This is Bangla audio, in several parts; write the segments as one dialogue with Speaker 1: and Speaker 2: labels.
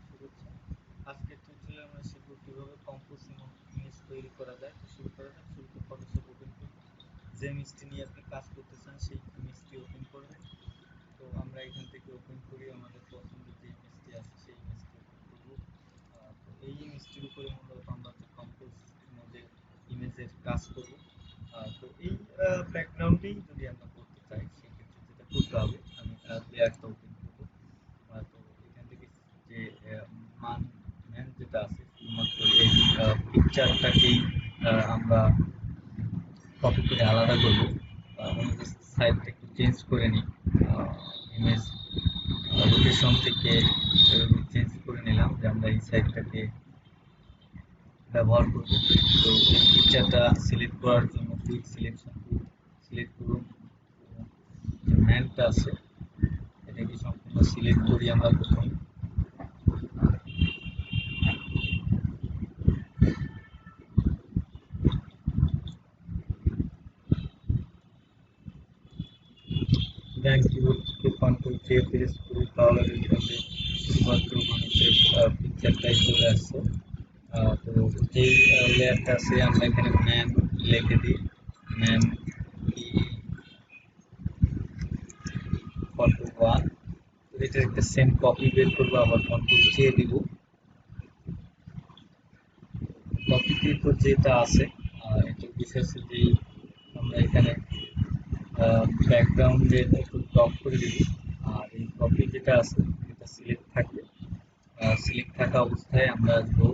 Speaker 1: শুভেচ্ছা। আজকের টিউটোরিয়ালে আমরা শিখব কিভাবে কম্পোজ ইমেজ তৈরি করা যায়। তো শুরু করা যাক। শুরুতে ফটোশপ ওপেন করব। যে ইমেজটি নিয়ে আপনি কাজ করতে চান সেই ইমেজটি ওপেন করবেন। তো আমরা এখান থেকে ওপেন করি আমাদের পছন্দের যে ইমেজটি আছে সেই ইমেজটি ওপেন করব। তো এই ইমেজটির উপরে মূলত আমরা যে কম্পোজ মোডের ইমেজের কাজ করব। তো এই ব্যাকগ্রাউন্ডেই যদি আমরা করতে চাই সেক্ষেত্রে যেটা করতে হবে, আমি লেয়ারটা ওপেন করব। তো এখান থেকে যে মান ম্যান যেটা আছে শুধুমাত্র এই পিকচারটাকেই আমরা কপি করে আলাদা করব। আমি সাইডটা একটু চেঞ্জ করে নিই। ইমেজ লোকেশন থেকে চেঞ্জ করে নিলাম যে আমরা এই সাইডটাকে ব্যবহার করব। তো এই পিকচারটা সিলেক্ট করার জন্য কুইক সিলেকশন টুল সিলেক্ট করুন। যে ম্যানটা আছে এটাকে সম্পূর্ণ সিলেক্ট করি আমরা প্রথম। দেন কিবোর্ড থেকে কন্ট্রোল জে প্রেস করি, তাহলে এখানে শুধুমাত্র মানুষের পিকচারটাই চলে আসছে। তো যেই লেয়ারটা আছে আমরা এখানে ম্যান লিখে দিই, ম্যান কন্ট্রোল 1। তো এটা একটা সেম কপি বের করবো, আবার কন্ট্রোল জে দিব। কপিতে তো যেটা আছে এটা বিষয় আছে যে আমরা এখানে ব্যাকগ্রাউন্ডে একটু ড্রপ করে দিব। আর এই কপি যেটা আছে এটা সিলেক্ট থাকবে। সিলেক্ট থাকা অবস্থায় আমরা আসবো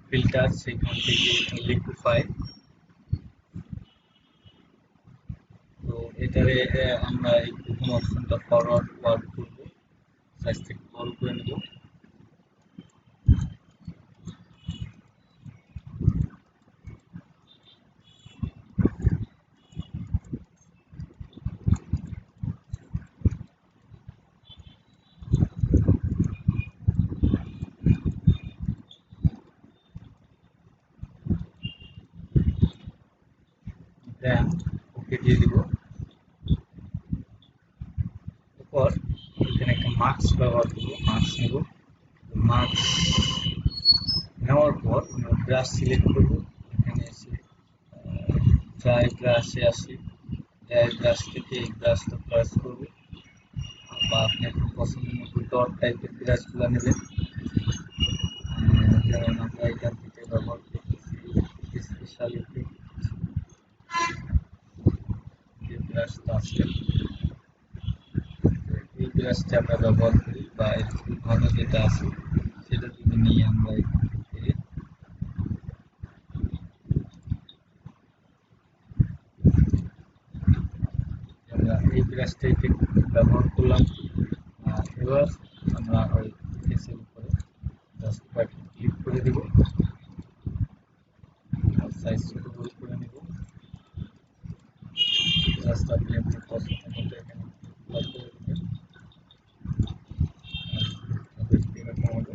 Speaker 1: ফিল্টার, সেখান থেকে লিকুইফাই। তো এটারে আমরা এই প্রথম অপশনটা ফরওয়ার্ড ওয়ার্ড করবো, সাইজ থেকে বড় করে নেব। দেন ওকে দিয়ে দিব। এরপর এখানে একটা মার্কস ব্যবহার করবো, মার্কস নেব। মার্কস নেওয়ার পর আমরা ব্রাশ সিলেক্ট করব। এখানে এসে ড্রাই ব্রাশে আসি, ড্রাই ব্রাশ থেকে এই ব্রাশটা প্রেস করব, বা আপনি আপনার পছন্দ মতো ডট টাইপের ব্রাশগুলো নেবেন। যেমন আমরা এখান থেকে ব্যবহার করতেছি স্পেশালিটি যে ব্রাশটা আছে এই ব্রাশটা আমরা ব্যবহার করি, বা এর থেকে ভালো যেটা আছে সেটা যদি নিয়ে আমরা এখান থেকে আমরা এই ব্রাশটাই ব্যবহার করলাম। এবার আমরা ওই ফেসের উপরে জাস্ট কয়েকটা ক্লিক করে দিব, সাইজ ছোট বড় করে নিব। জাস্ট আপনি আপনার পছন্দ মতো এখানে করে দেবেন। এরকম হবে।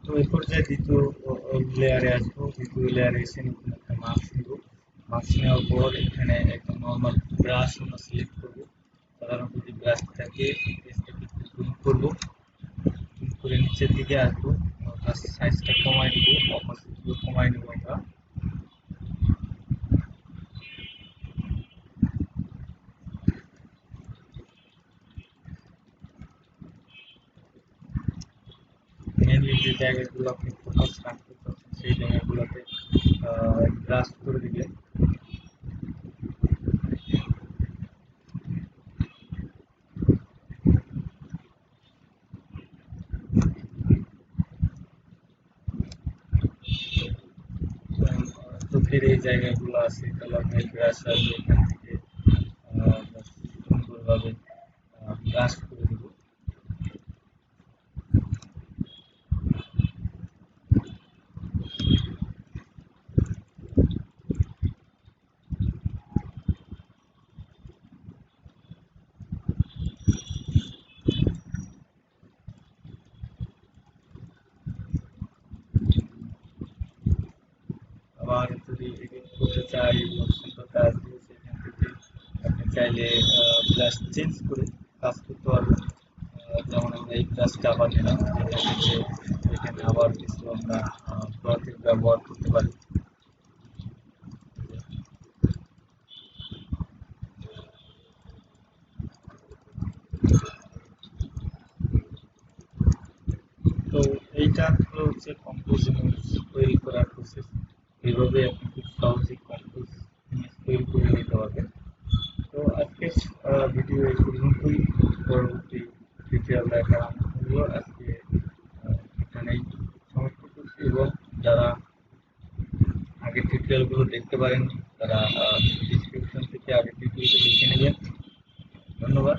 Speaker 1: তো এই পর্যায়ে দ্বিতীয় লেয়ারে আসবো। দ্বিতীয় লেয়ারে এসে নতুন একটা মার্কস নিব। মার্কস নেওয়ার পর এখানে একটা নর্মাল ব্রাশ আমরা সিলেক্ট করবো। সাধারণত যে ব্রাশটা থাকে ব্রাশটাকে একটু জুম করবো, জুম করে নিচের দিকে আসবো, সাইজটা কমাই দিব, অপাসিটিও কমাই নেবো আমরা। মেনলি যে জায়গাগুলো আপনি ফোকাস রাখতে চাচ্ছেন সেই জায়গাগুলোতে ব্রাশ করে দিলে চোখের এই জায়গাগুলো আছে তাহলে আপনি ব্রাশ আসবে এখান থেকে সুন্দরভাবে ব্রাশ করে দেব। আবার যদি এডিট করতে চাই সুন্দর কাজ দিয়ে সেখান থেকে আপনি চাইলে ব্রাশ চেঞ্জ করে কাজ করতে পারবেন। যেমন আমরা এই ব্রাশটা আবার নিলাম, এখানে আবার কিছু আমরা ব্রথের ব্যবহার করতে পারি। তো এইটা হচ্ছে কম্পোজ ইমেজ তৈরি করার প্রসেস। এইভাবে আপনি খুব সহজেই কম্পোজ ইমেজ তৈরি করে নিতে পারবেন। তো আজকের ভিডিও এই পর্যন্তই। পরবর্তী টিউটোরিয়াল দেখার আমন্ত্রণ রইল। আজকে এখানেই সমাপ্ত করছি, এবং যারা আগের টিউটোরিয়ালগুলো দেখতে পারেননি তারা ডিসক্রিপশন থেকে আগের টিউটোরিয়ালটা দেখে নেবেন। ধন্যবাদ।